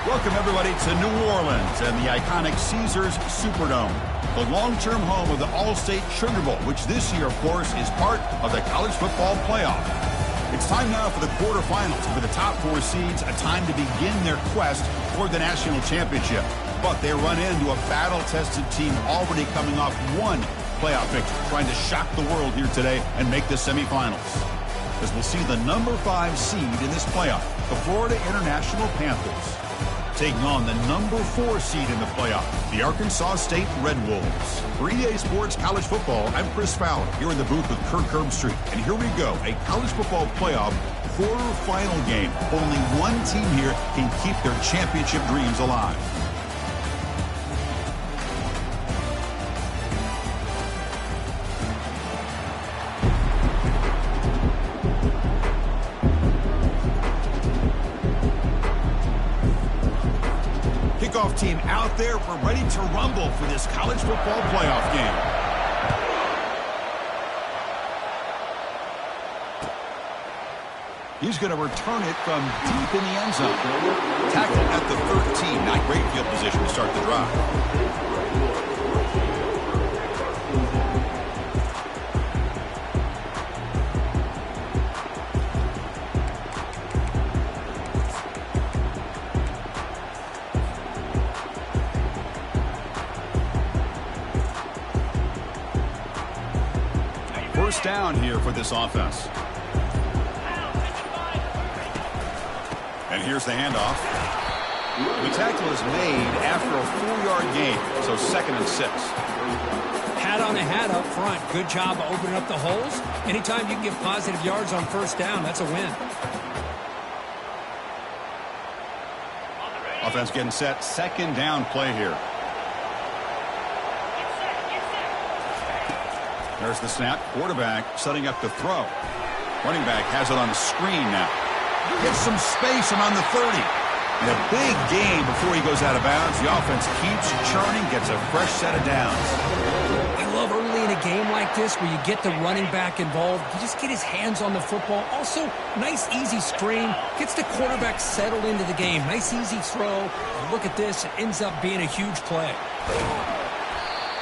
Welcome, everybody, to New Orleans and the iconic Caesars Superdome, the long-term home of the All-State Sugar Bowl, which this year, of course, is part of the college football playoff. It's time now for the quarterfinals, for the top four seeds, a time to begin their quest for the national championship. But they run into a battle-tested team already coming off one playoff victory, trying to shock the world here today and make the semifinals. As we'll see the number 5 seed in this playoff, the Florida International Panthers, taking on the number 4 seed in the playoff, the Arkansas State Red Wolves. For EA Sports College Football, I'm Chris Fowler, here in the booth with Kirk Herbstreit. And here we go, a college football playoff quarterfinal game. Only one team here can keep their championship dreams alive. Kickoff team out there. We're ready to rumble for this college football playoff game. He's going to return it from deep in the end zone. Tackled at the 13. Not great field position to start the drive. First down here for this offense. And here's the handoff. The tackle is made after a 4-yard gain, so 2nd and 6. Hat on a hat up front. Good job of opening up the holes. Anytime you can get positive yards on first down, that's a win. Offense getting set. 2nd down play here. There's the snap. Quarterback setting up the throw. Running back has it on the screen now. Gets some space around the 30. And a big gain before he goes out of bounds. The offense keeps churning, gets a fresh set of downs. I love early in a game like this where you get the running back involved. You just get his hands on the football. Also, nice, easy screen. Gets the quarterback settled into the game. Nice, easy throw. And look at this. It ends up being a huge play.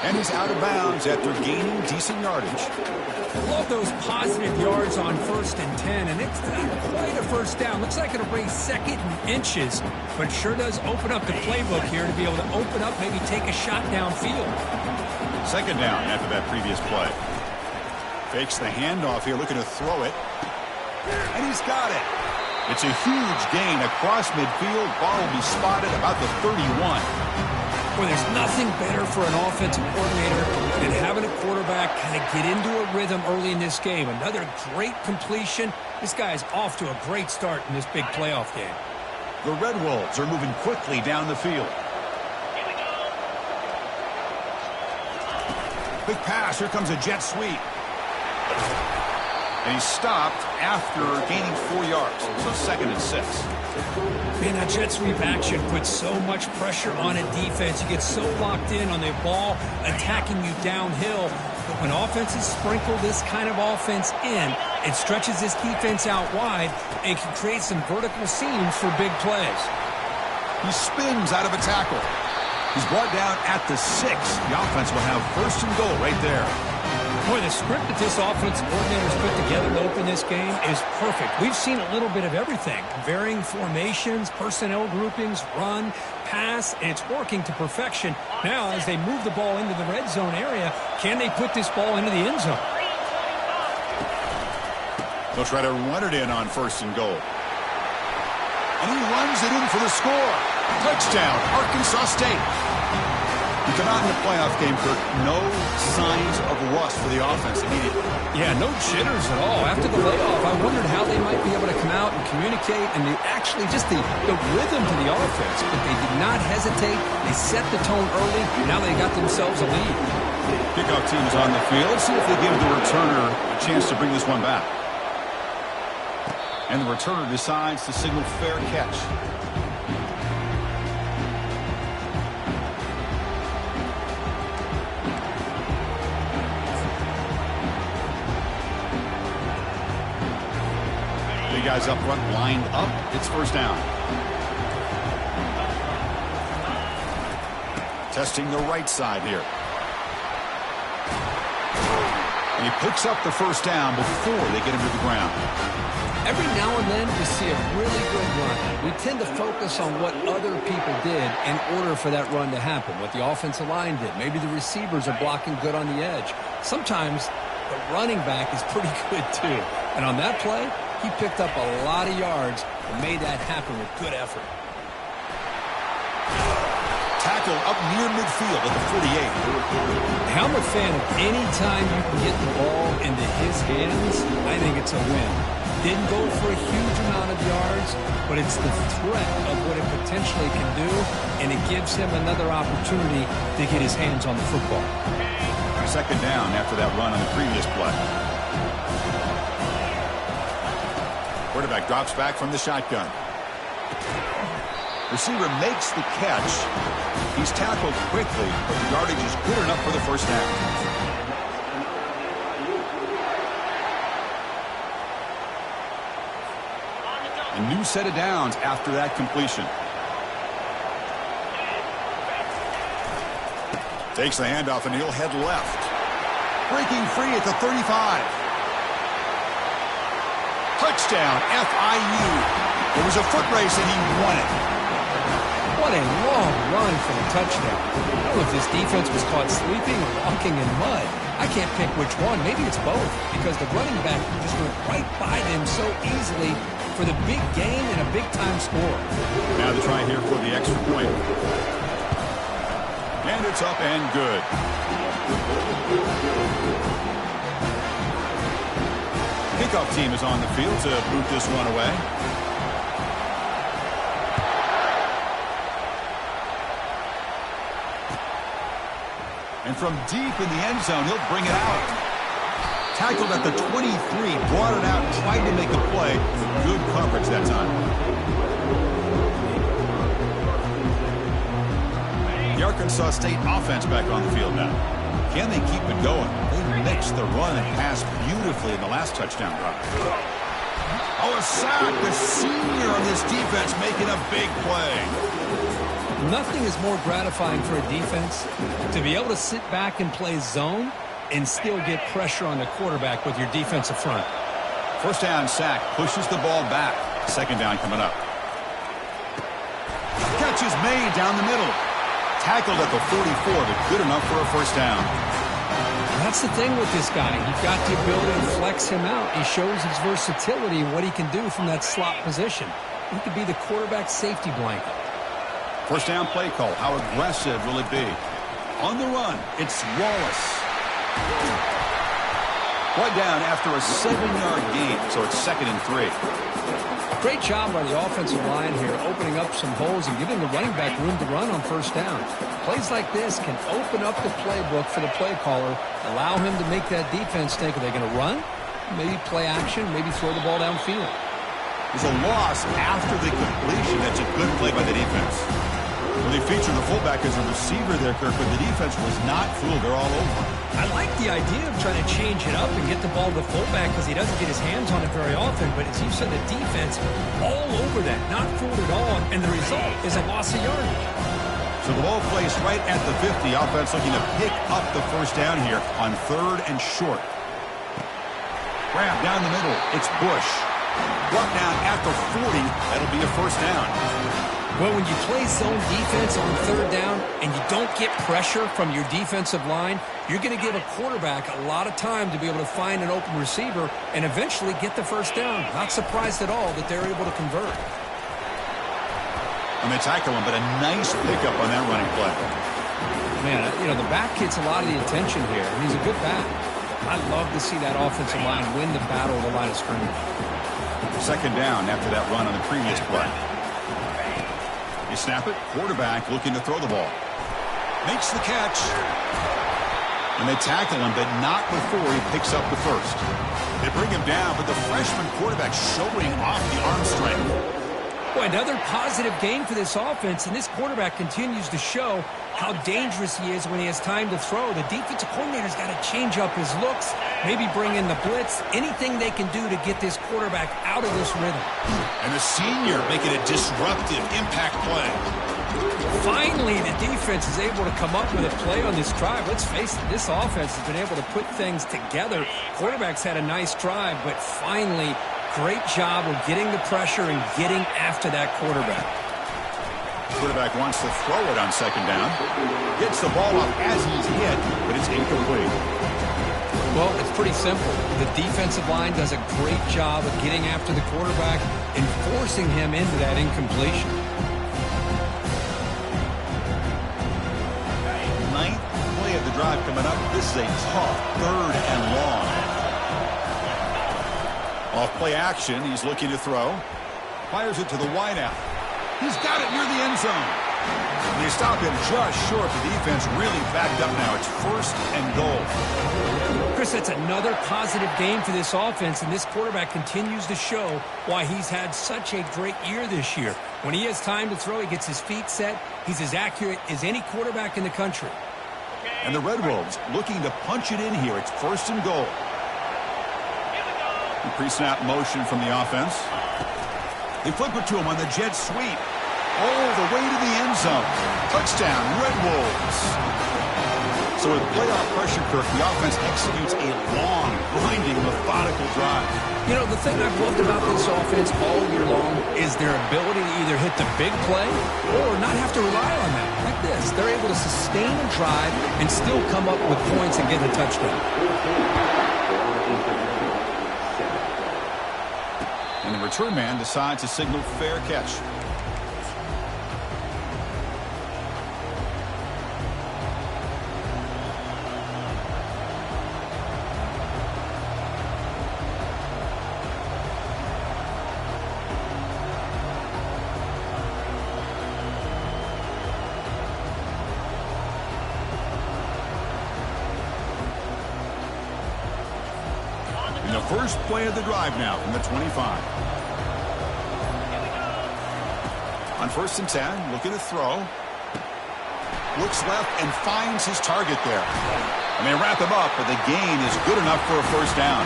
And he's out of bounds after gaining decent yardage. Love those positive yards on 1st and 10, and it's not quite a first down. Looks like it'll bring 2nd and inches, but sure does open up the playbook here to be able to open up, maybe take a shot downfield. 2nd down after that previous play. Fakes the handoff here, looking to throw it. And he's got it. It's a huge gain across midfield. Ball will be spotted about the 31. Boy, there's nothing better for an offensive coordinator than having a quarterback kind of get into a rhythm early in this game. Another great completion. This guy is off to a great start in this big playoff game. The Red Wolves are moving quickly down the field. Big pass. Here comes a jet sweep. And he's stopped after gaining 4 yards. So 2nd and 6. Man, that jet sweep action puts so much pressure on a defense. You get so locked in on the ball attacking you downhill. But when offenses sprinkle this kind of offense in, it stretches this defense out wide and can create some vertical seams for big plays. He spins out of a tackle. He's brought down at the 6. The offense will have 1st and goal right there. Boy, the script that this offensive coordinator's put together to open this game is perfect. We've seen a little bit of everything. Varying formations, personnel groupings, run, pass, and it's working to perfection. Now, as they move the ball into the red zone area, can they put this ball into the end zone? They'll try to run it in on 1st and goal. And he runs it in for the score. Touchdown, Arkansas State. You come out in the playoff game, Kirk, no signs of rust for the offense immediately. Yeah, no jitters at all. After the layoff, I wondered how they might be able to come out and communicate and actually just the rhythm to the offense. But they did not hesitate. They set the tone early. Now they got themselves a lead. Kickoff team is on the field. Let's see if they give the returner a chance to bring this one back. And the returner decides to signal fair catch. Guys up front lined up. It's 1st down. Testing the right side here. And he picks up the first down before they get him to the ground. Every now and then we see a really good run. We tend to focus on what other people did in order for that run to happen, what the offensive line did. Maybe the receivers are blocking good on the edge. Sometimes the running back is pretty good too. And on that play, he picked up a lot of yards and made that happen with good effort. Tackle up near midfield at the 48. I'm a fan of any time you can get the ball into his hands, I think it's a win. Didn't go for a huge amount of yards, but it's the threat of what it potentially can do, and it gives him another opportunity to get his hands on the football. Second down after that run on the previous play. Quarterback drops back from the shotgun. Receiver makes the catch. He's tackled quickly, but the yardage is good enough for the first down. A new set of downs after that completion. Takes the handoff and he'll head left. Breaking free at the 35. Touchdown, FIU. It was a foot race and he won it. What a long run for the touchdown. I don't know if this defense was caught sleeping or walking in mud. I can't pick which one. Maybe it's both, because the running back just went right by them so easily for the big gain and a big-time score. Now the try here for the extra point. And it's up and good. Kickoff team is on the field to boot this one away. And from deep in the end zone, he'll bring it out. Tackled at the 23, brought it out, tried to make a play with good coverage that time. The Arkansas State offense back on the field now. Can they keep it going? They mixed the run and pass beautifully in the last touchdown drive. Oh, a sack. The senior on this defense making a big play. Nothing is more gratifying for a defense to be able to sit back and play zone and still get pressure on the quarterback with your defensive front. First down sack, pushes the ball back. Second down coming up. Catch is made down the middle. Tackled at the 44, but good enough for a first down. That's the thing with this guy. You've got the ability to flex him out. He shows his versatility, what he can do from that slot position. He could be the quarterback safety blanket. First down play call. How aggressive will it be? On the run, it's Wallace. Brought down after a 7-yard gain, so it's 2nd and 3. Great job by the offensive line here, opening up some holes and giving the running back room to run on first down. Plays like this can open up the playbook for the play caller, allow him to make that defense think, are they going to run? Maybe play action, maybe throw the ball downfield. There's a loss after the completion. That's a good play by the defense. Well, they featured the fullback as a receiver there, Kirk, but the defense was not fooled. They're all over. I like the idea of trying to change it up and get the ball to the fullback because he doesn't get his hands on it very often. But as you said, the defense all over that, not fooled at all. And the result is a loss of yardage. So the ball placed right at the 50. Offense looking to pick up the first down here on 3rd and short. Grab down the middle. It's Bush. Brought down at the 40. That'll be a first down. Well, when you play zone defense on 3rd down and you don't get pressure from your defensive line, you're going to give a quarterback a lot of time to be able to find an open receiver and eventually get the first down. Not surprised at all that they're able to convert. And they tackle him, but a nice pickup on that running play. Man, you know, the back gets a lot of the attention here, and he's a good back. I'd love to see that offensive line win the battle of the line of scrimmage. Second down after that run on the previous play. You snap it, quarterback looking to throw the ball. Makes the catch. And they tackle him, but not before he picks up the first. They bring him down, but the freshman quarterback showing off the arm strength. Boy, another positive gain for this offense, and this quarterback continues to show how dangerous he is when he has time to throw. The defensive coordinator's got to change up his looks, maybe bring in the blitz, anything they can do to get this quarterback out of this rhythm. And the senior making a disruptive impact play. Finally, the defense is able to come up with a play on this drive. Let's face it, this offense has been able to put things together. Quarterback's had a nice drive, but finally, great job of getting the pressure and getting after that quarterback. Quarterback wants to throw it on second down. Gets the ball up as he's hit, but it's incomplete. Well, it's pretty simple. The defensive line does a great job of getting after the quarterback and forcing him into that incompletion. Ninth play of the drive coming up. This is a tough 3rd and long. Off play action, he's looking to throw. Fires it to the wideout. He's got it near the end zone. And they stop him just short. The defense really backed up now. It's 1st and goal. Chris, that's another positive game for this offense, and this quarterback continues to show why he's had such a great year this year. When he has time to throw, he gets his feet set. He's as accurate as any quarterback in the country. And the Red Wolves looking to punch it in here. It's 1st and goal. Pre-snap motion from the offense. They flip it to him on the jet sweep. All the way to the end zone. Touchdown, Red Wolves. So with playoff pressure, Kirk, the offense executes a long, grinding, methodical drive. You know, the thing I've loved about this offense all year long is their ability to either hit the big play or not have to rely on that. Like this, they're able to sustain a drive and still come up with points and get a touchdown. And the return man decides to signal fair catch. And the first play of the drive now from the 25. On 1st and 10, looking to throw. Looks left and finds his target there. And they wrap him up, but the gain is good enough for a 1st down.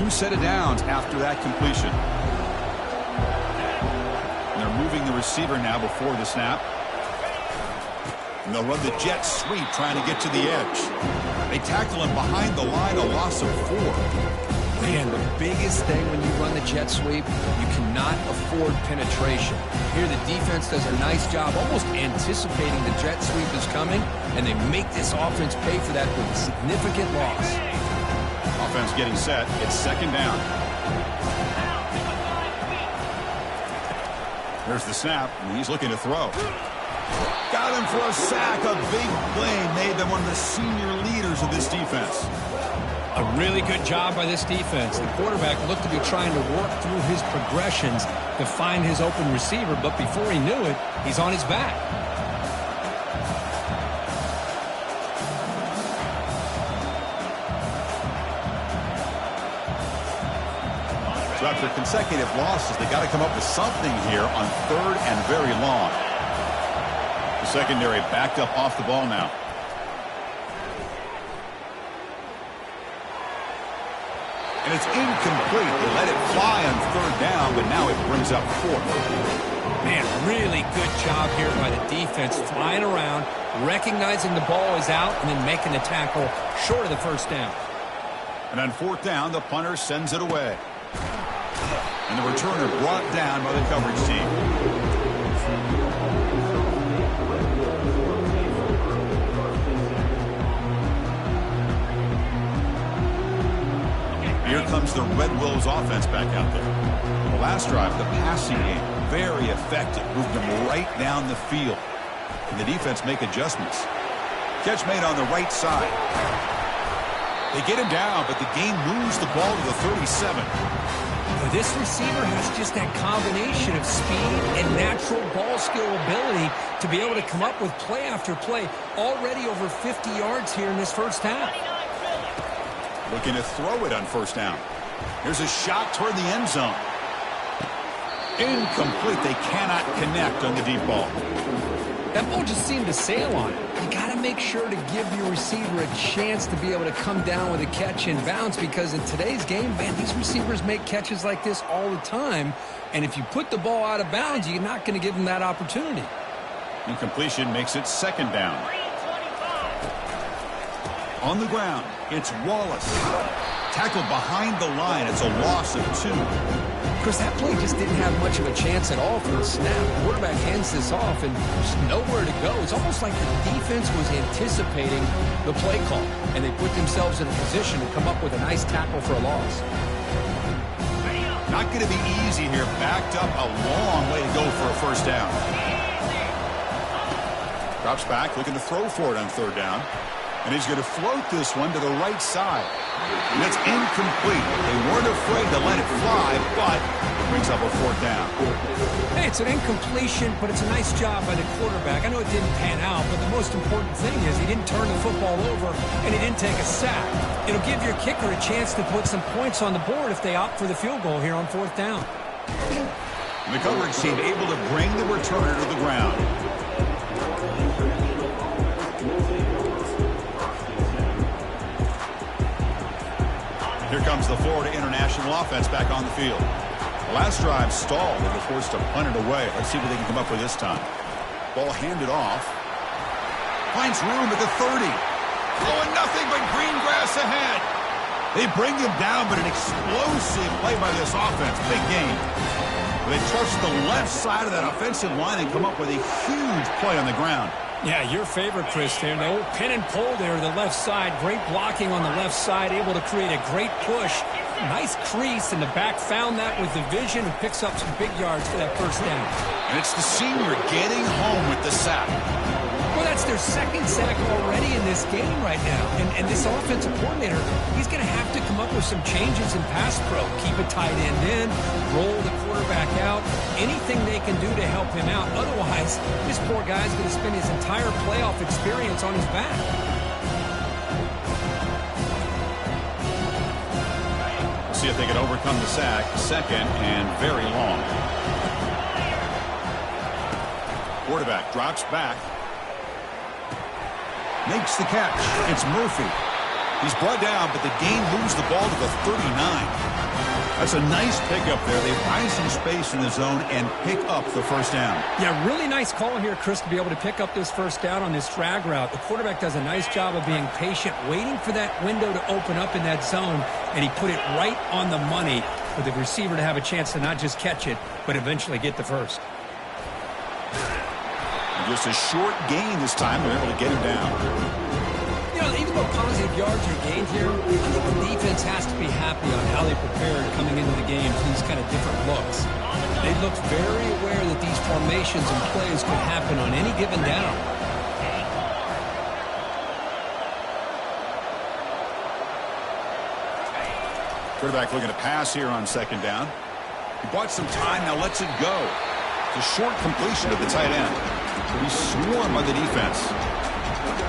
Set of downs after that completion. And they're moving the receiver now before the snap. And they'll run the jet sweep trying to get to the edge. They tackle him behind the line, a loss of 4. Man, the biggest thing when you run the jet sweep, you cannot afford penetration. Here the defense does a nice job almost anticipating the jet sweep is coming, and they make this offense pay for that with a significant loss. Offense getting set. It's 2nd down. There's the snap, and he's looking to throw. Got him for a sack. A big play made them one of the senior leaders of this defense. A really good job by this defense. The quarterback looked to be trying to work through his progressions to find his open receiver, but before he knew it, he's on his back. So after consecutive losses, they got to come up with something here on 3rd and very long. The secondary backed up off the ball now. And it's incomplete. They let it fly on 3rd down, but now it brings up 4th. Man, really good job here by the defense, flying around, recognizing the ball is out, and then making the tackle short of the 1st down. And on 4th down, the punter sends it away. And the returner brought down by the coverage team. Here comes the Red Wolves offense back out there. The last drive, the passing game, very effective. Moved them right down the field. And the defense make adjustments. Catch made on the right side. They get him down, but the game moves the ball to the 37. This receiver has just that combination of speed and natural ball skill ability to be able to come up with play after play. Already over 50 yards here in this 1st half. Looking to throw it on 1st down. Here's a shot toward the end zone. Incomplete. They cannot connect on the deep ball. That ball just seemed to sail on it. You got to make sure to give your receiver a chance to be able to come down with a catch and bounce, because in today's game, man, these receivers make catches like this all the time. And if you put the ball out of bounds, you're not going to give them that opportunity. Incompletion makes it second down. On the ground, it's Wallace. Tackled behind the line. It's a loss of 2. Chris, that play just didn't have much of a chance at all from the snap. The quarterback hands this off, and there's nowhere to go. It's almost like the defense was anticipating the play call, and they put themselves in a position to come up with a nice tackle for a loss. Not going to be easy here. Backed up a long way to go for a first down. Drops back, looking to throw for it on third down. And he's going to float this one to the right side. And it's incomplete. They weren't afraid to let it fly, but it brings up a fourth down. Hey, it's an incompletion, but it's a nice job by the quarterback. I know it didn't pan out, but the most important thing is he didn't turn the football over and he didn't take a sack. It'll give your kicker a chance to put some points on the board if they opt for the field goal here on fourth down. And the coverage team able to bring the returner to the ground. Here comes the Florida International offense back on the field. The last drive stalled. They were forced to punt it away. Let's see what they can come up with this time. Ball handed off. Finds room at the 30. Going nothing but green grass ahead. They bring him down, but an explosive play by this offense. Big game. They touch the left side of that offensive line and come up with a huge play on the ground. Yeah, your favorite, Chris, there. The old pin and pull there, the left side. Great blocking on the left side, able to create a great push. Nice crease, and the back found that with the vision and picks up some big yards for that first down. And it's the senior getting home with the sack. Well, that's their second sack already in this game right now. And this offensive coordinator, he's going to have to come up with some changes in pass pro. Keep a tight end in, roll the quarterback out, anything they can do to help him out. Otherwise, this poor guy's going to spend his entire playoff experience on his back. We'll see if they can overcome the sack. Second and very long. Quarterback drops back. Makes the catch. It's Murphy. He's brought down, but the game moves the ball to the 39. That's a nice pickup there. They find some space in the zone and pick up the first down. Yeah, really nice call here, Chris, to be able to pick up this first down on this drag route. The quarterback does a nice job of being patient, waiting for that window to open up in that zone, and he put it right on the money for the receiver to have a chance to not just catch it, but eventually get the first. Just a short gain this time. They're able to get him down. You know, even though positive yards are gained here, I think the defense has to be happy on how they prepared coming into the game for these kind of different looks. They looked very aware that these formations and plays could happen on any given down. Quarterback looking to pass here on second down. He bought some time, now lets it go. It's a short completion to the tight end. He's swarmed by the defense.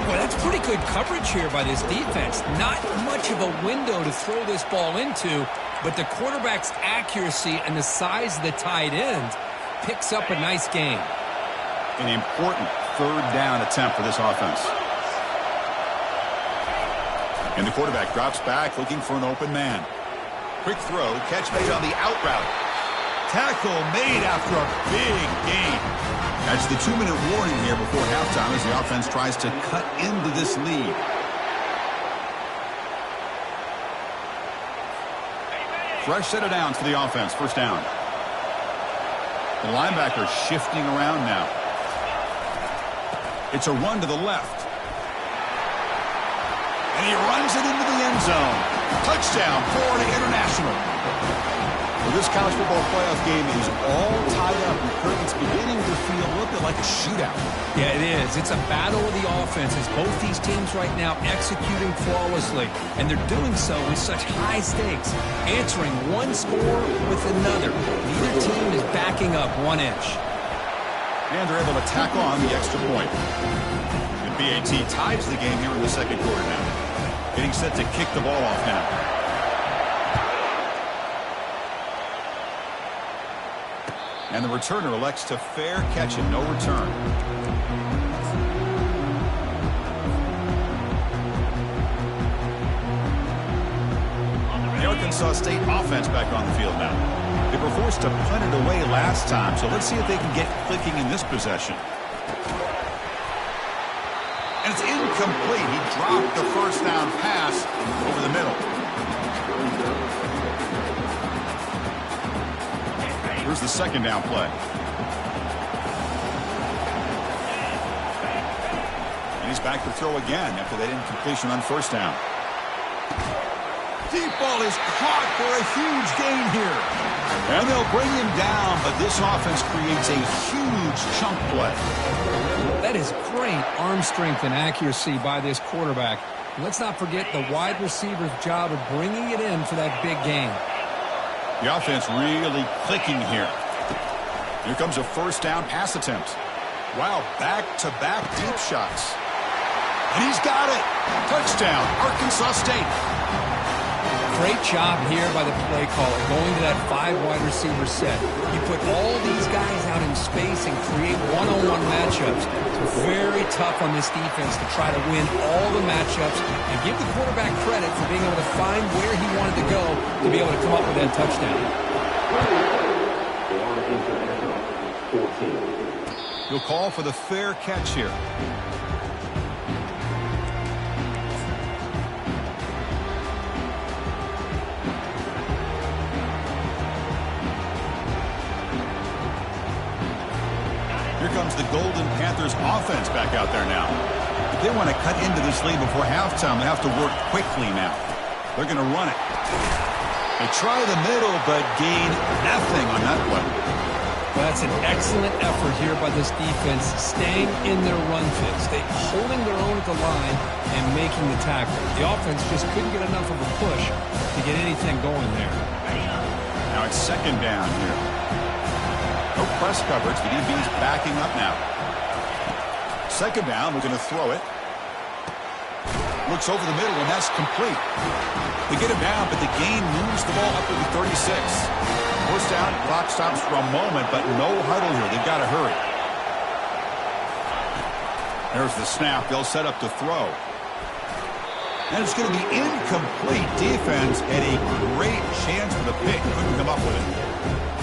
Well, that's pretty good coverage here by this defense. Not much of a window to throw this ball into, but the quarterback's accuracy and the size of the tight end picks up a nice gain. An important third down attempt for this offense. And the quarterback drops back looking for an open man. Quick throw, catch made on the out route. Tackle made after a big gain. That's the 2-minute warning here before halftime as the offense tries to cut into this lead. Fresh set of downs for the offense. First down. The linebacker shifting around now. It's a run to the left. And he runs it into the end zone. Touchdown, Florida International. Well, this college football playoff game is all tied up. It's beginning to feel a little bit like a shootout. Yeah, it is. It's a battle of the offenses. Both these teams right now executing flawlessly, and they're doing so with such high stakes, answering one score with another. Neither team is backing up 1 inch. And they're able to tack on the extra point. And BAT ties the game here in the second quarter now. Getting set to kick the ball off now. And the returner elects to fair catch it, no return. The Arkansas State offense back on the field now. They were forced to punt it away last time, so let's see if they can get clicking in this possession. And it's incomplete. He dropped the first down pass over the middle. Here's the second down play. And he's back to throw again after that incompletion on first down. Deep ball is caught for a huge gain here. And they'll bring him down, but this offense creates a huge chunk play. That is great arm strength and accuracy by this quarterback. Let's not forget the wide receiver's job of bringing it in for that big gain. The offense really clicking here. Here comes a first down pass attempt. Wow, back-to-back deep shots. And he's got it. Touchdown, Arkansas State. Great job here by the play caller, going to that 5 wide receiver set. You put all these guys out in space and create one-on-one matchups. It's very tough on this defense to try to win all the matchups and give the quarterback credit for being able to find where he wanted to go to be able to come up with that touchdown. He'll call for the fair catch here. Here comes the Golden Panthers offense back out there now. If they want to cut into this lead before halftime, they have to work quickly now. They're going to run it. They try the middle, but gain nothing on that play. Well, that's an excellent effort here by this defense, staying in their run fits. They holding their own at the line and making the tackle. The offense just couldn't get enough of a push to get anything going there. Now it's second down here. No press coverage. The DB's backing up now. Second down, we're going to throw it. Looks over the middle, and that's complete. They get him down, but the gain moves the ball up to the 36. First down, clock stops for a moment, but no huddle here. They've got to hurry. There's the snap. They'll set up to throw. And it's going to be incomplete. Defense had a great chance for the pick. Couldn't come up with it.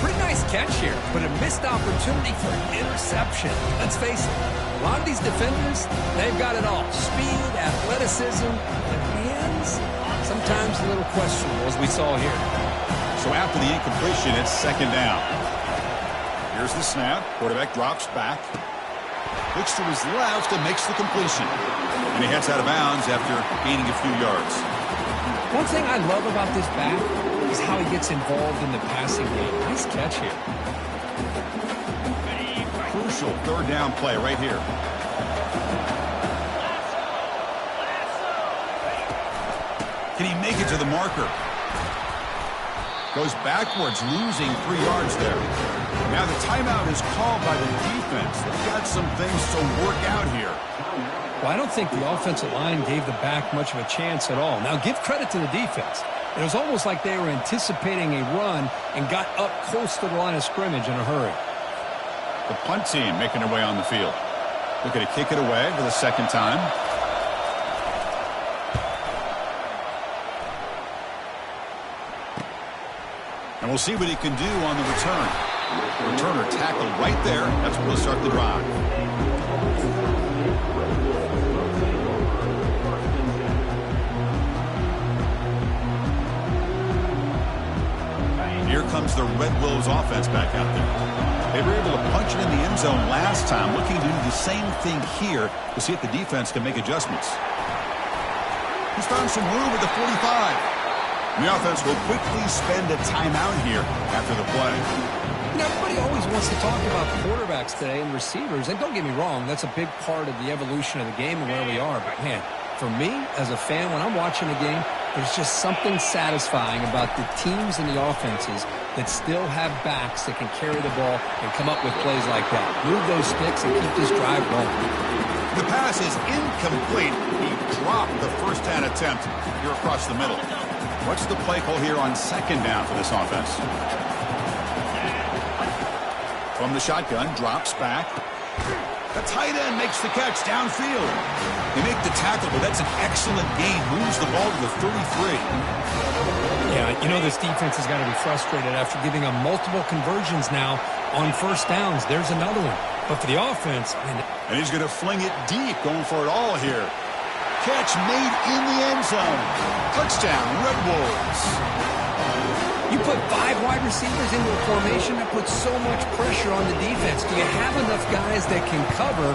Pretty nice catch here, but a missed opportunity for an interception. Let's face it, a lot of these defenders, they've got it all. Speed, athleticism, but hands, sometimes a little questionable, as we saw here. So after the incompletion, it's second down. Here's the snap. Quarterback drops back. Looks to his left and makes the completion. And he heads out of bounds after gaining a few yards. One thing I love about this back is how he gets involved in the passing game. Nice catch here. Crucial third down play right here. Can he make it to the marker? Goes backwards, losing 3 yards there. Now the timeout is called by the defense. They've got some things to work out here. Well, I don't think the offensive line gave the back much of a chance at all. Now, give credit to the defense. It was almost like they were anticipating a run and got up close to the line of scrimmage in a hurry. The punt team making their way on the field. Looking to kick it away for the second time. And we'll see what he can do on the return. Returner tackled right there. That's where we'll start the drive. Here comes the Red Wolves offense back out there. They were able to punch it in the end zone last time, looking to do the same thing here to see if the defense can make adjustments. He's found some room at the 45. The offense will quickly spend a timeout here after the play. You know, everybody always wants to talk about quarterbacks today and receivers, and don't get me wrong, that's a big part of the evolution of the game and where we are. But, man, for me, as a fan, when I'm watching a game, there's just something satisfying about the teams and the offenses that still have backs that can carry the ball and come up with plays like that. Move those sticks and keep this drive going. The pass is incomplete. He dropped the first down attempt here across the middle. What's the play call here on second down for this offense? From the shotgun, drops back. The tight end makes the catch downfield. They make the tackle, but that's an excellent gain. Moves the ball to the 33. Yeah, you know this defense has got to be frustrated after giving them multiple conversions now on first downs. There's another one. But for the offense... And he's going to fling it deep, going for it all here. Catch made in the end zone. Touchdown, Red Wolves. You put 5 wide receivers into a formation that puts so much pressure on the defense. Do you have enough guys that can cover?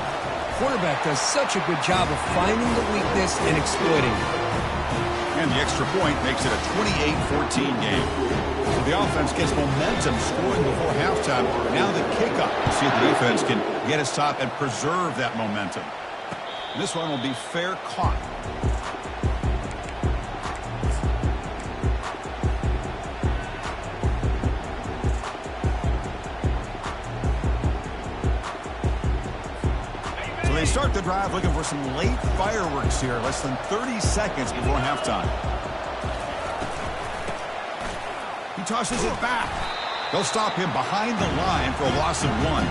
Quarterback does such a good job of finding the weakness and exploiting it. And the extra point makes it a 28-14 game. So the offense gets momentum scoring before halftime. Now the kickoff. See if the defense can get a stop and preserve that momentum. And this one will be fair caught. They start the drive looking for some late fireworks here. Less than 30 seconds before halftime. He tosses it back. They'll stop him behind the line for a loss of 1.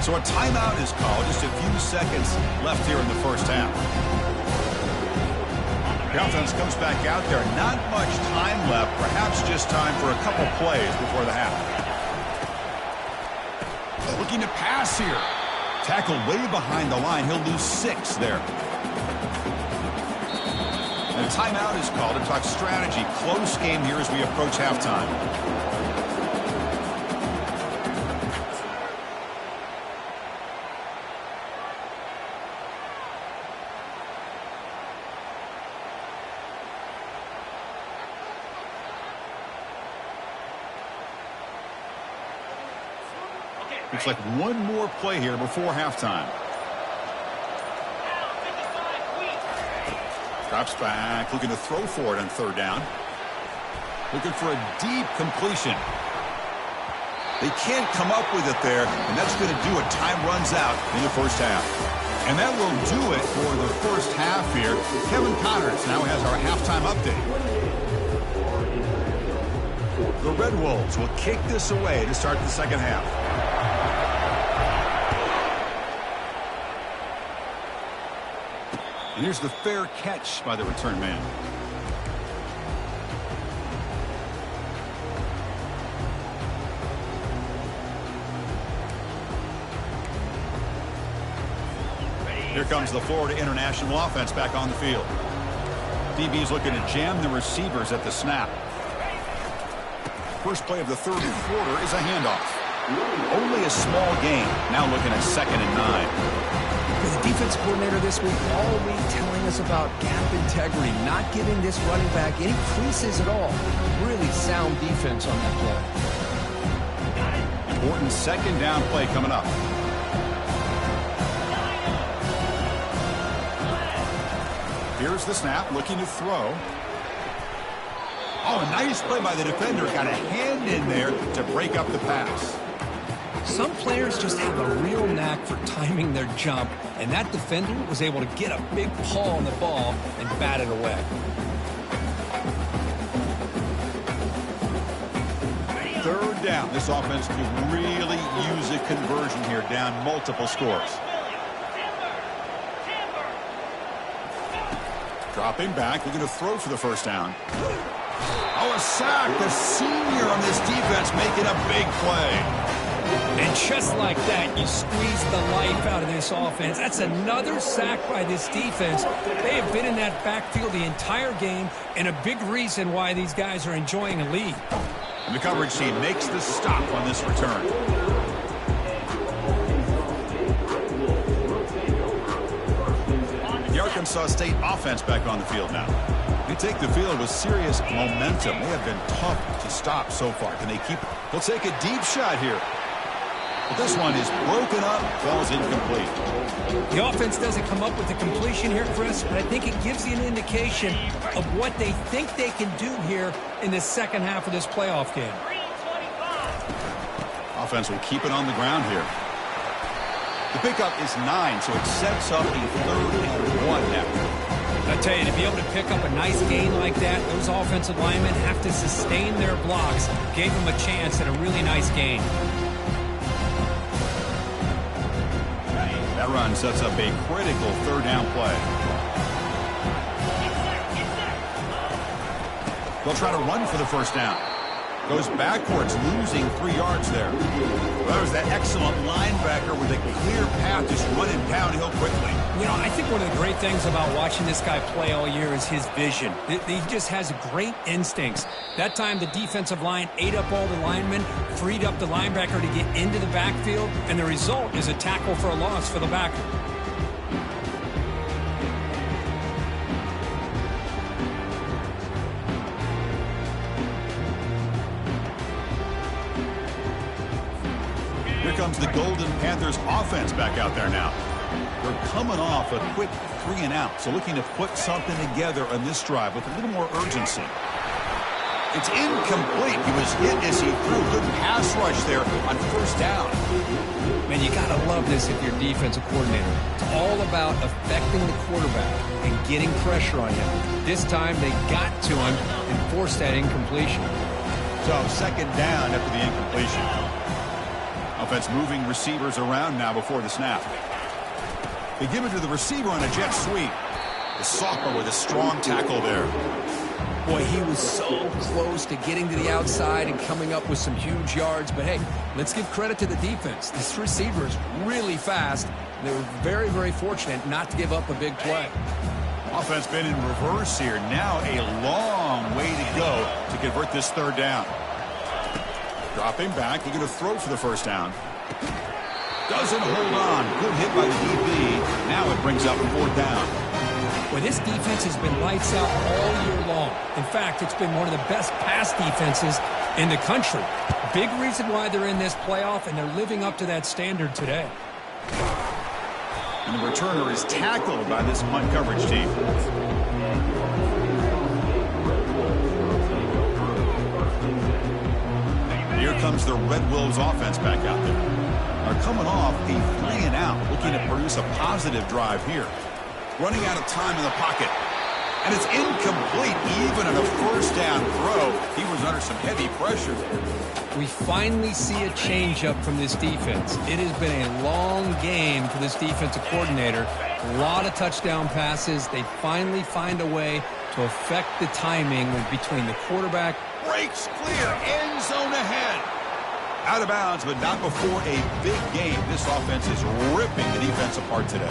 So a timeout is called. Just a few seconds left here in the first half. The offense comes back out there. Not much time left. Perhaps just time for a couple plays before the half. Looking to pass here. Tackled way behind the line. He'll lose 6 there. And a timeout is called to talk strategy. Close game here as we approach halftime. Looks like one more play here before halftime. Drops back, looking to throw for it on third down. Looking for a deep completion. They can't come up with it there, and that's going to do it. Time runs out in the first half. And that will do it for the first half here. Kevin Connors now has our halftime update. The Red Wolves will kick this away to start the second half. And here's the fair catch by the return man. Here comes the Florida International offense back on the field. DB's looking to jam the receivers at the snap. First play of the third quarter is a handoff. Only a small gain. Now looking at 2nd and 9. The defense coordinator this week all week telling us about gap integrity, not giving this running back any creases at all. Really sound defense on that play. Important 2nd down play coming up. Here's the snap, looking to throw. Oh, a nice play by the defender. Got a hand in there to break up the pass. Some players just have a real knack for timing their jump, and that defender was able to get a big paw on the ball and bat it away. Third down. This offense could really use a conversion here, down multiple scores. Dropping back, looking to throw for the first down. Oh, a sack. The senior on this defense making a big play. And just like that, you squeeze the life out of this offense. That's another sack by this defense. They have been in that backfield the entire game, and a big reason why these guys are enjoying a lead. And the coverage team makes the stop on this return. The Arkansas State offense back on the field now. They take the field with serious momentum. They have been tough to stop so far. Can they keep it? They'll take a deep shot here. But this one is broken up, falls incomplete. The offense doesn't come up with the completion here, Chris, but I think it gives you an indication of what they think they can do here in the second half of this playoff game. Offense will keep it on the ground here. The pickup is 9, so it sets up a 3rd and 1 now. A tell you, to be able to pick up a nice gain like that, those offensive linemen have to sustain their blocks. Gave them a chance at a really nice gain. That run sets up a critical third down play. They'll try to run for the first down. Goes backwards, losing 3 yards there. That was that excellent linebacker with a clear path, just running downhill quickly. You know, I think one of the great things about watching this guy play all year is his vision. He just has great instincts. That time, the defensive line ate up all the linemen, freed up the linebacker to get into the backfield, and the result is a tackle for a loss for the backer. Here comes the Golden Panthers offense back out there now. They're coming off a quick 3 and out, so looking to put something together on this drive with a little more urgency. It's incomplete. He was hit as he threw. Good pass rush there on first down. Man, you got to love this if you're a defensive coordinator. It's all about affecting the quarterback and getting pressure on him. This time they got to him and forced that incompletion. So second down after the incompletion. Offense moving receivers around now before the snap. They give it to the receiver on a jet sweep. The sophomore with a strong tackle there. Boy, he was so close to getting to the outside and coming up with some huge yards. But, hey, let's give credit to the defense. This receiver is really fast. They were very, very fortunate not to give up a big play. Offense been in reverse here. Now a long way to go to convert this third down. Dropping back. They're going to throw for the first down. Doesn't hold on. Good hit by the DB. Now it brings up fourth down. Well, this defense has been lights out all year long. In fact, it's been one of the best pass defenses in the country. Big reason why they're in this playoff, and they're living up to that standard today. And the returner is tackled by this punt coverage team. Here comes the Red Wolves offense back out there. Are coming off a 3 and out, looking to produce a positive drive here. Running out of time in the pocket. And it's incomplete even on a first down throw. He was under some heavy pressure there. We finally see a changeup from this defense. It has been a long game for this defensive coordinator. A lot of touchdown passes. They finally find a way to affect the timing between the quarterback. Breaks clear, end zone ahead. Out of bounds, but not before a big game. This offense is ripping the defense apart today.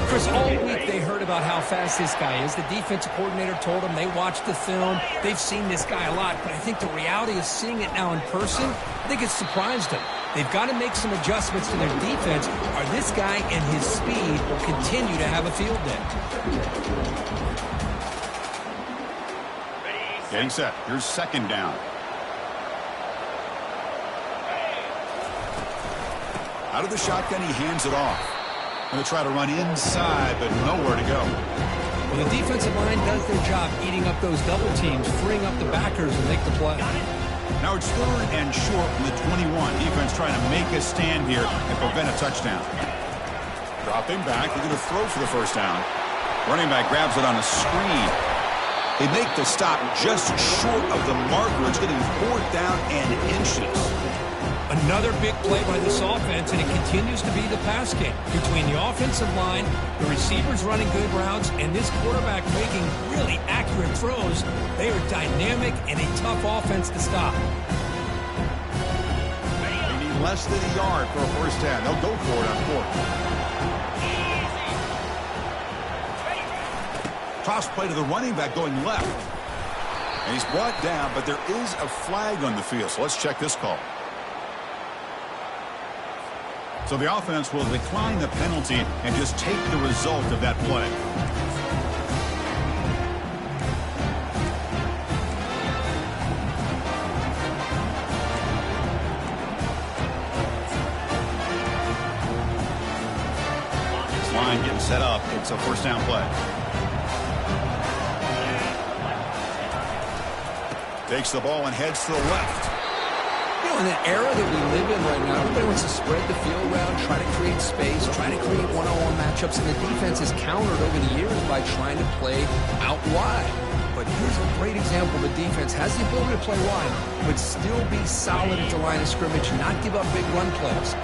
Chris, all week they heard about how fast this guy is. The defensive coordinator told them they watched the film. They've seen this guy a lot, but I think the reality of seeing it now in person, I think it's surprised them. They've got to make some adjustments to their defense, or this guy and his speed will continue to have a field day. Getting set. Here's second down. Out of the shotgun, he hands it off. Going to try to run inside, but nowhere to go. Well, the defensive line does their job eating up those double teams, freeing up the backers and make the play. Now it's third and short from the 21. Defense trying to make a stand here and prevent a touchdown. Dropping back. They're going to throw for the first down. Running back grabs it on a screen. They make the stop just short of the marker. It's going to be fourth down and inches. Another big play by this offense, and it continues to be the pass game between the offensive line, the receivers running good routes, and this quarterback making really accurate throws. They are dynamic and a tough offense to stop. They need less than a yard for a first down. They'll go for it on fourth. Toss play to the running back going left. And he's brought down, but there is a flag on the field, so let's check this call. So the offense will decline the penalty and just take the result of that play. This line getting set up. It's a first down play. Takes the ball and heads to the left. You Well, in the era that we live in right now, everybody wants to spread the field around, try to create space, try to create one-on-one matchups, and the defense has countered over the years by trying to play out wide. But here's a great example. The defense has the ability to play wide, but still be solid at the line of scrimmage, not give up big run plays.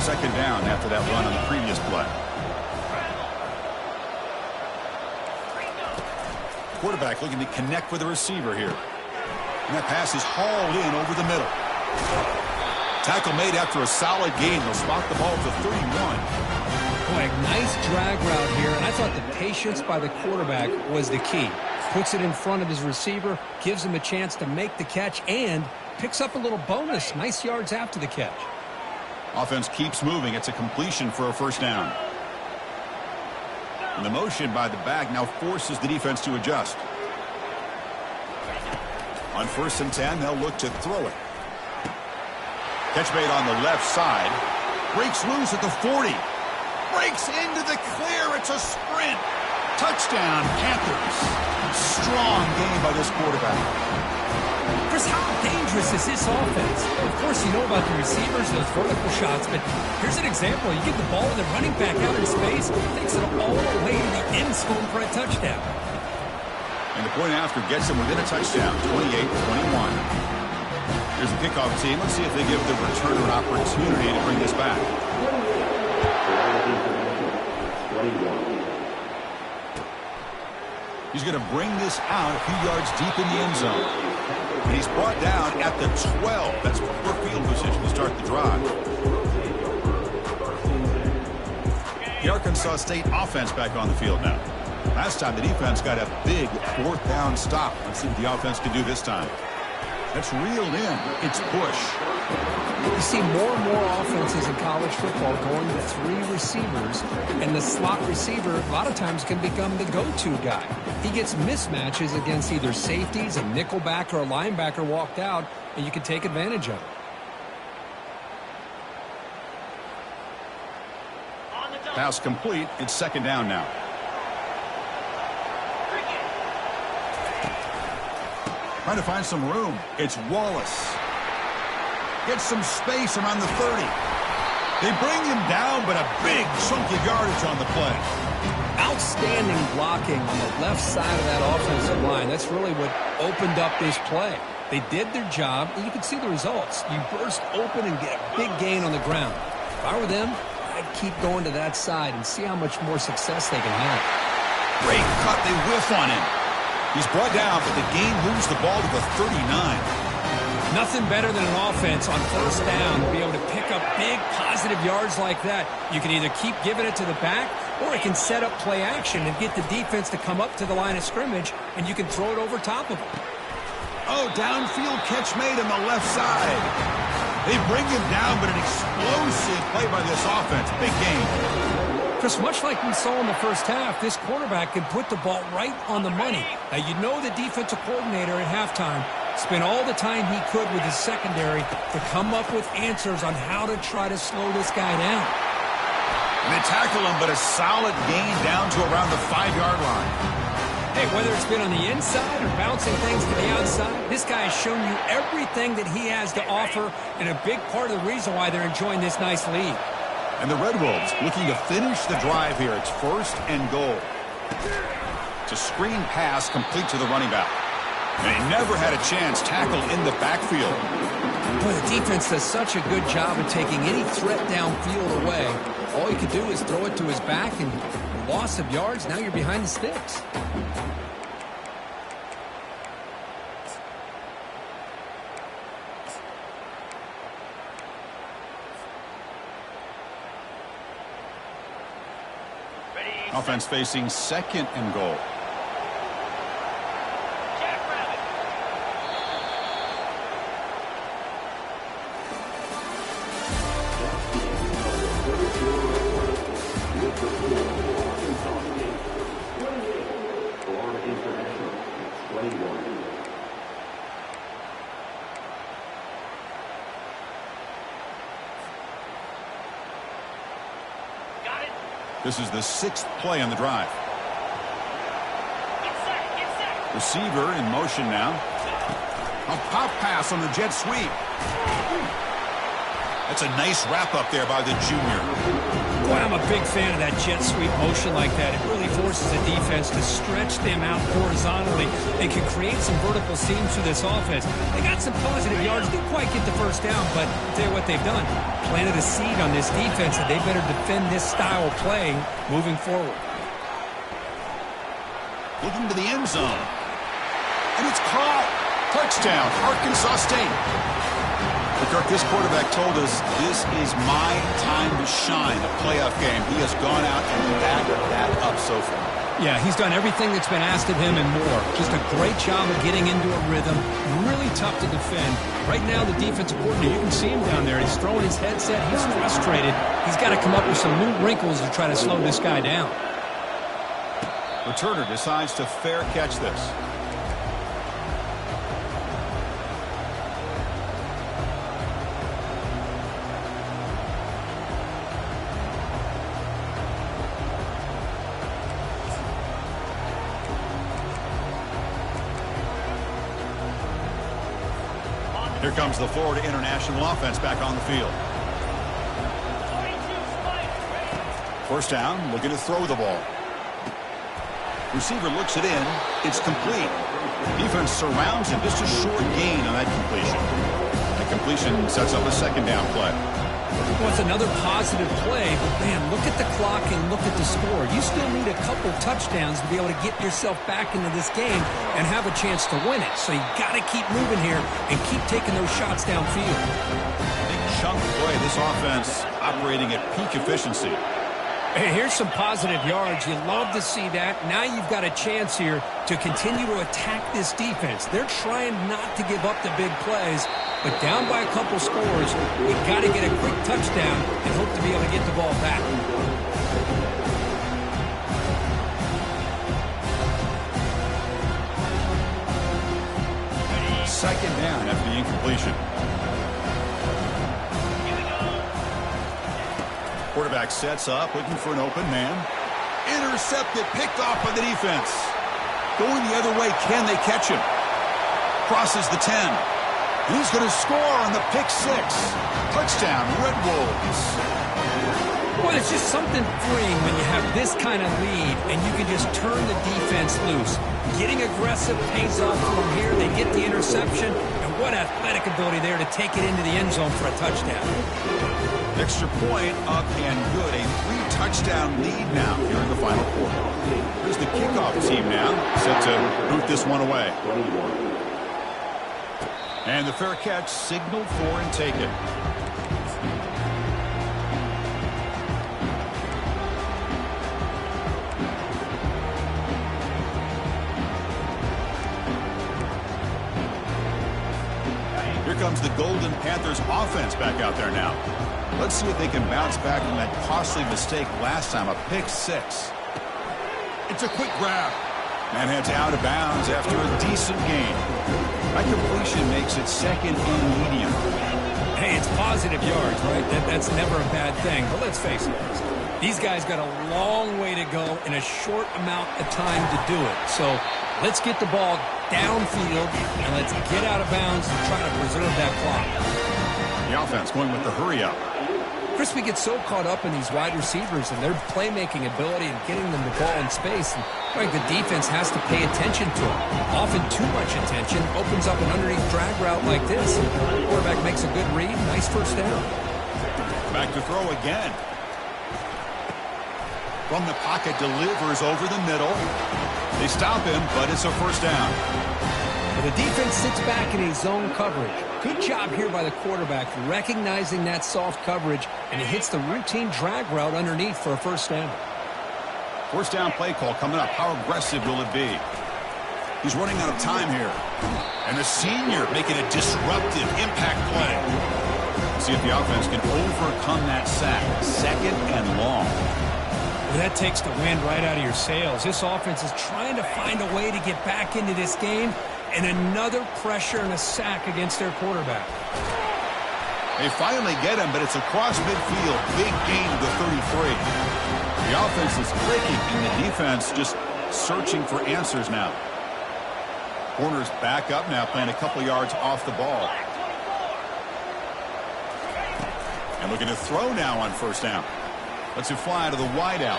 Second down after that run on the previous play. Quarterback looking to connect with the receiver here. And that pass is hauled in over the middle. Tackle made after a solid gain. They'll spot the ball to 31. Boy, nice drag route here, and I thought the patience by the quarterback was the key. Puts it in front of his receiver, gives him a chance to make the catch, and picks up a little bonus. Nice yards after the catch. Offense keeps moving. It's a completion for a first down. And the motion by the back now forces the defense to adjust. On 1st and 10, they'll look to throw it. Catch made on the left side. Breaks loose at the 40. Breaks into the clear. It's a sprint. Touchdown, Panthers. Strong game by this quarterback. Chris, how dangerous is this offense? Of course, you know about the receivers, those vertical shots, but here's an example. You get the ball and the running back out in space, takes it all the way to the end zone for a touchdown. And the point after gets them within a touchdown, 28-21. Here's the kickoff team. Let's see if they give the returner an opportunity to bring this back. He's going to bring this out a few yards deep in the end zone. And he's brought down at the 12. That's poor field position to start the drive. The Arkansas State offense back on the field now. Last time the defense got a big 4th down stop. Let's see what the offense can do this time. That's reeled in. It's push. You see more and more offenses in college football going to 3 receivers, and the slot receiver a lot of times can become the go-to guy. He gets mismatches against either safeties, a nickelback, or a linebacker walked out, and you can take advantage of it. Pass complete. It's second down now. Trying to find some room. It's Wallace. Gets some space around the 30. They bring him down, but a big chunk of yardage on the play. Outstanding blocking on the left side of that offensive line. That's really what opened up this play. They did their job, and you can see the results. You burst open and get a big gain on the ground. If I were them, I'd keep going to that side and see how much more success they can have. Great cut. They whiff on him. He's brought down, but the game moves the ball to the 39. Nothing better than an offense on 1st down to be able to pick up big positive yards like that. You can either keep giving it to the back, or it can set up play action and get the defense to come up to the line of scrimmage, and you can throw it over top of them. Oh, downfield catch made on the left side. They bring him down, but an explosive play by this offense. Big game. Chris, much like we saw in the first half, this quarterback can put the ball right on the money. Now, you know the defensive coordinator at halftime spent all the time he could with his secondary to come up with answers on how to try to slow this guy down. And they tackle him, but a solid gain down to around the 5-yard line. Hey, whether it's been on the inside or bouncing things to the outside, this guy has shown you everything that he has to offer, and a big part of the reason why they're enjoying this nice lead. And the Red Wolves looking to finish the drive here. It's 1st and goal. It's a screen pass complete to the running back. And he never had a chance tackled in the backfield. Boy, the defense does such a good job of taking any threat downfield away. All you can do is throw it to his back, and loss of yards, now you're behind the sticks. Offense facing 2nd and goal. This is the 6th play on the drive. Receiver in motion now. A pop pass on the jet sweep. That's a nice wrap-up there by the junior. Boy, I'm a big fan of that jet sweep motion like that. It really forces the defense to stretch them out horizontally and can create some vertical seams for this offense. They got some positive yards. Didn't quite get the first down, but I'll tell you what they've done. Planted a seed on this defense that they better defend this style of play moving forward. Looking to the end zone. And it's caught. Touchdown, Arkansas State. Kirk, this quarterback told us this is my time to shine, a playoff game. He has gone out and backed that up so far. Yeah, he's done everything that's been asked of him and more. Just a great job of getting into a rhythm. Really tough to defend. Right now, the defensive coordinator, you can see him down there. He's throwing his headset. He's frustrated. He's got to come up with some new wrinkles to try to slow this guy down. Returner decides to fair catch this. Here comes the Florida International offense back on the field. First down, looking to throw the ball. Receiver looks it in. It's complete. Defense surrounds him. Just a short gain on that completion. The completion sets up a second down play. Well, it's another positive play, but man, look at the clock and look at the score. You still need a couple touchdowns to be able to get yourself back into this game and have a chance to win it. So you got to keep moving here and keep taking those shots downfield. Big chunk play. This offense operating at peak efficiency. Hey, here's some positive yards. You love to see that. Now you've got a chance here to continue to attack this defense. They're trying not to give up the big plays, but down by a couple scores, you've got to get a quick touchdown and hope to be able to get the ball back. Second down after the incompletion. Quarterback sets up, looking for an open man. Intercepted, picked off by the defense. Going the other way, can they catch him? Crosses the 10. And he's going to score on the pick six. Touchdown, Red Wolves. Well, it's just something freeing when you have this kind of lead and you can just turn the defense loose. Getting aggressive pays off from here. They get the interception, and what athletic ability there to take it into the end zone for a touchdown. Extra point up and good. A 3-touchdown lead now here in the final quarter. Here's the kickoff team now, set to boot this one away. And the fair catch signaled for and taken. Here comes the Golden Panthers offense back out there now. Let's see if they can bounce back from that costly mistake last time, a pick six. It's a quick grab. And heads out of bounds after a decent gain. That completion makes it second and medium. Hey, it's positive yards, right? That's never a bad thing. But let's face it, these guys got a long way to go in a short amount of time to do it. So let's get the ball downfield and let's get out of bounds and try to preserve that clock. The offense going with the hurry up. Chris, we get so caught up in these wide receivers and their playmaking ability and getting them the ball in space. And right, the defense has to pay attention to them. Often too much attention opens up an underneath drag route like this. The quarterback makes a good read. Nice first down. Back to throw again. From the pocket, delivers over the middle. They stop him, but it's a first down. The defense sits back in a zone coverage. Good job here by the quarterback recognizing that soft coverage, and he hits the routine drag route underneath for a first down. First down play call coming up. How aggressive will it be? He's running out of time here. And the senior making a disruptive impact play. See if the offense can overcome that sack. Second and long. Well, that takes the wind right out of your sails. This offense is trying to find a way to get back into this game. And another pressure and a sack against their quarterback. They finally get him, but it's across midfield. Big gain to the 33. The offense is clicking, and the defense just searching for answers now. Corners back up now, playing a couple yards off the ball. And looking to throw now on first down. Lets it fly to the wideout.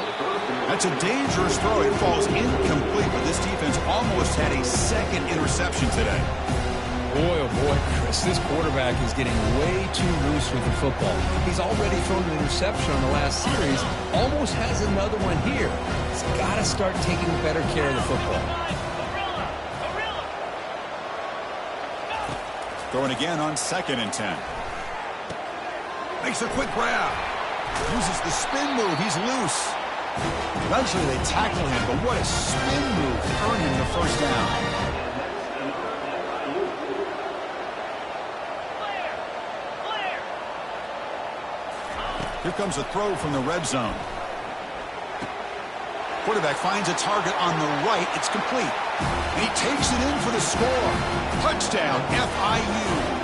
That's a dangerous throw. It falls incomplete, but this defense almost had a second interception today. Boy, oh boy, Chris, this quarterback is getting way too loose with the football. He's already thrown an interception on the last series, almost has another one here. He's got to start taking better care of the football. Throwing again on 2nd and 10. Makes a quick grab. Uses the spin move. He's loose. Eventually they tackle him, but what a spin move to earn him the first down. Here comes a throw from the red zone. Quarterback finds a target on the right. It's complete. And he takes it in for the score. Touchdown, FIU.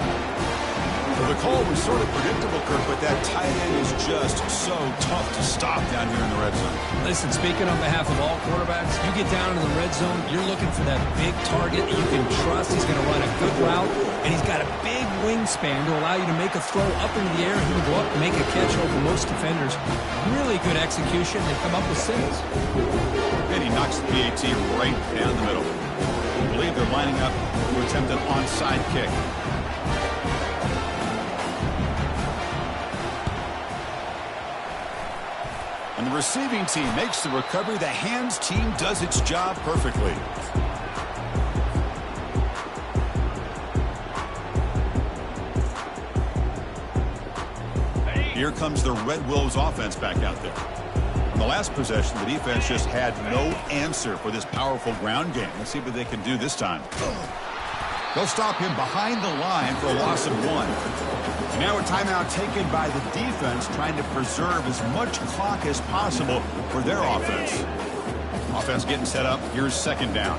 Well, the call was sort of predictable, Kirk, but that tight end is just so tough to stop down here in the red zone. Listen, speaking on behalf of all quarterbacks, you get down in the red zone, you're looking for that big target that you can trust. He's going to run a good route, and he's got a big wingspan to allow you to make a throw up into the air. He can go up and make a catch over most defenders. Really good execution. They come up with singles. And he knocks the PAT right down the middle. I believe they're lining up to attempt an onside kick. And the receiving team makes the recovery. The hands team does its job perfectly. Here comes the Red Wolves offense back out there. On the last possession, the defense just had no answer for this powerful ground game. Let's see what they can do this time. They'll stop him behind the line for a loss of 1. And now a timeout taken by the defense, trying to preserve as much clock as possible for their offense. Offense getting set up. Here's 2nd down.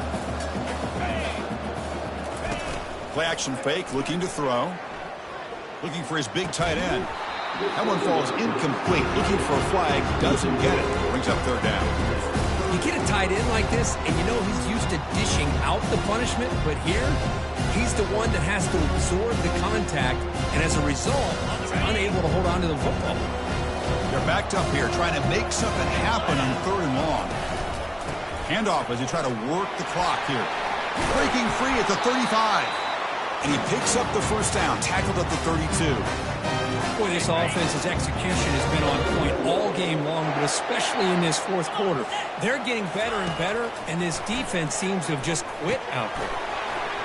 Play action fake, looking to throw. Looking for his big tight end. That one falls incomplete. Looking for a flag, doesn't get it. Brings up 3rd down. You get a tight end like this, and you know he's used to dishing out the punishment, but here, he's the one that has to absorb the contact, and as a result, he's unable to hold on to the football. They're backed up here, trying to make something happen on 3rd and long. Handoff as they try to work the clock here. Breaking free at the 35. And he picks up the first down, tackled at the 32. Boy, this offense's execution has been on point all game long, but especially in this 4th quarter. They're getting better and better, and this defense seems to have just quit out there.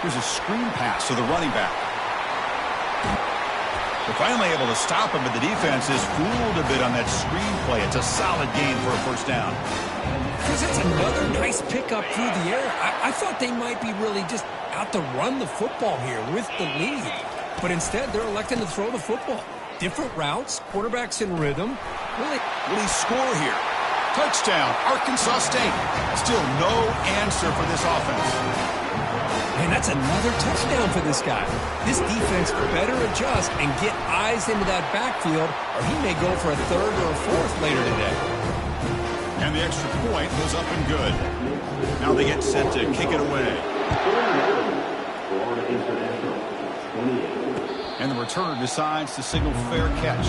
Here's a screen pass to the running back. They're finally able to stop him, but the defense is fooled a bit on that screen play. It's a solid gain for a first down. Because it's another nice pickup through the air. I thought they might be really just out to run the football here with the lead. But instead, they're electing to throw the football. Different routes, quarterbacks in rhythm. Will he score here? Touchdown, Arkansas State. Still no answer for this offense. Man, that's another touchdown for this guy. This defense better adjust and get eyes into that backfield, or he may go for a 3rd or a 4th later today. And the extra point goes up and good. Now they get set to kick it away. And the returner decides to signal fair catch.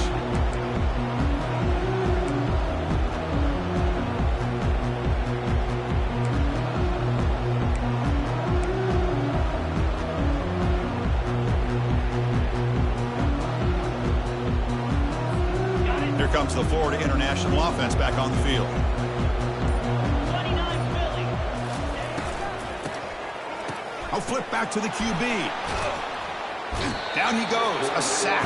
Here comes the Florida International offense back on the field. I'll flip back to the QB. Down he goes, a sack.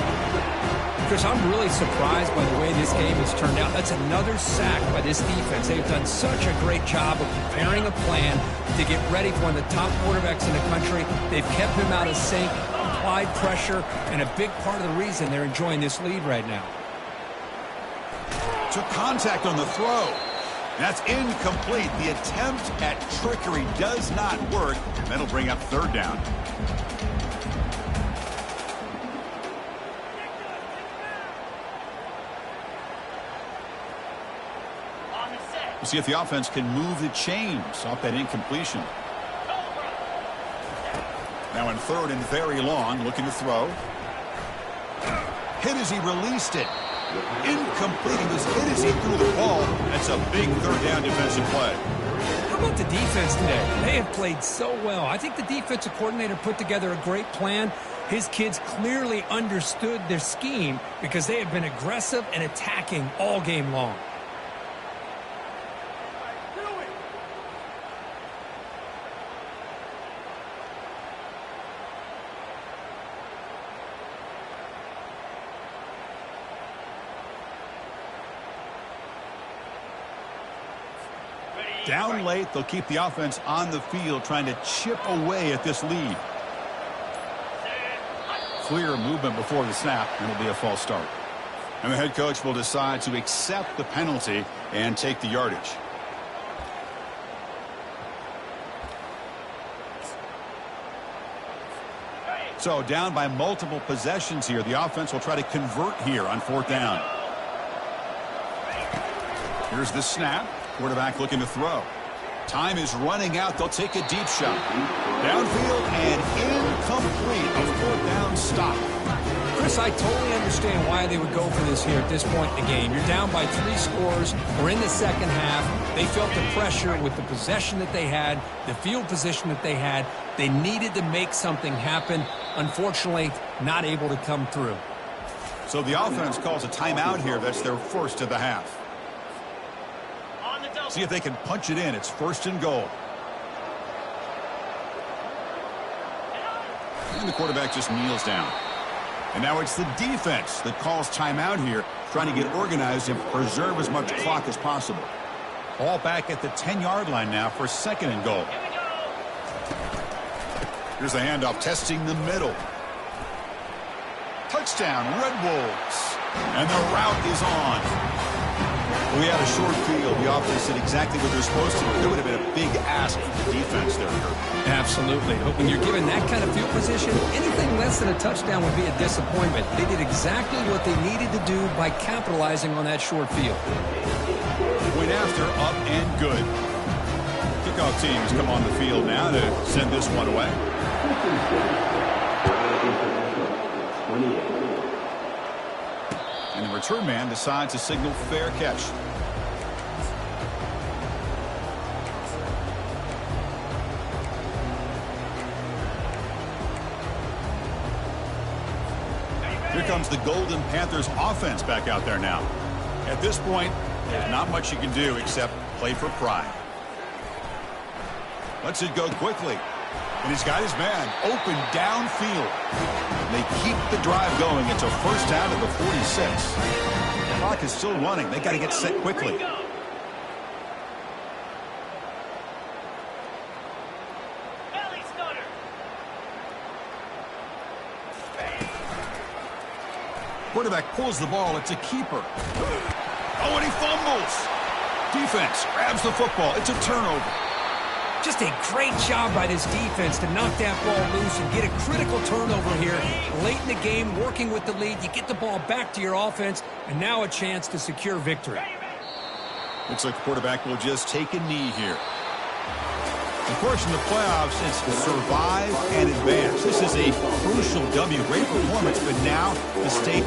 Chris, I'm really surprised by the way this game has turned out. That's another sack by this defense. They've done such a great job of preparing a plan to get ready for one of the top quarterbacks in the country. They've kept him out of sync, applied pressure, and a big part of the reason they're enjoying this lead right now. Took contact on the throw. That's incomplete. The attempt at trickery does not work. That'll bring up 3rd down. We'll see if the offense can move the chains off that incompletion. Now in 3rd and very long, looking to throw. Hit as he released it. Incomplete. He was hit as he threw the ball. That's a big third down defensive play. How about the defense today? They have played so well. I think the defensive coordinator put together a great plan. His kids clearly understood their scheme because they have been aggressive and attacking all game long. Down late, they'll keep the offense on the field trying to chip away at this lead. Clear movement before the snap, and it'll be a false start. And the head coach will decide to accept the penalty and take the yardage. So down by multiple possessions here. The offense will try to convert here on fourth down. Here's the snap. Quarterback looking to throw. Time is running out. They'll take a deep shot. Downfield and incomplete. A fourth down stop. Chris, I totally understand why they would go for this here at this point in the game. You're down by 3 scores. We're in the second half. They felt the pressure with the possession that they had, the field position that they had. They needed to make something happen. Unfortunately, not able to come through. So the offense calls a timeout here. That's their first of the half. See if they can punch it in. It's first and goal. And the quarterback just kneels down. And now it's the defense that calls timeout here, trying to get organized and preserve as much clock as possible. All back at the 10-yard line now for second and goal. Here's the handoff, testing the middle. Touchdown, Red Wolves. And the route is on. We had a short field. The offense did exactly what they're supposed to do. It would have been a big ask for the defense there, Kurt. Absolutely. But when you're given that kind of field position, anything less than a touchdown would be a disappointment. They did exactly what they needed to do by capitalizing on that short field. Point after, up and good. Kickoff teams come on the field now to send this one away. And the return man decides to signal fair catch. Here comes the Golden Panthers offense back out there now. At this point, there's not much you can do except play for pride. Lets it go quickly. And he's got his man open downfield. They keep the drive going. It's a first down at the 46. The clock is still running. They got to get set quickly. Quarterback pulls the ball. It's a keeper. Oh, and he fumbles. Defense grabs the football. It's a turnover. Just a great job by this defense to knock that ball loose and get a critical turnover here. Late in the game, working with the lead, you get the ball back to your offense, and now a chance to secure victory. Looks like the quarterback will just take a knee here. Of course, in the playoffs, it's survive and advance. This is a crucial W. Great performance, but now the state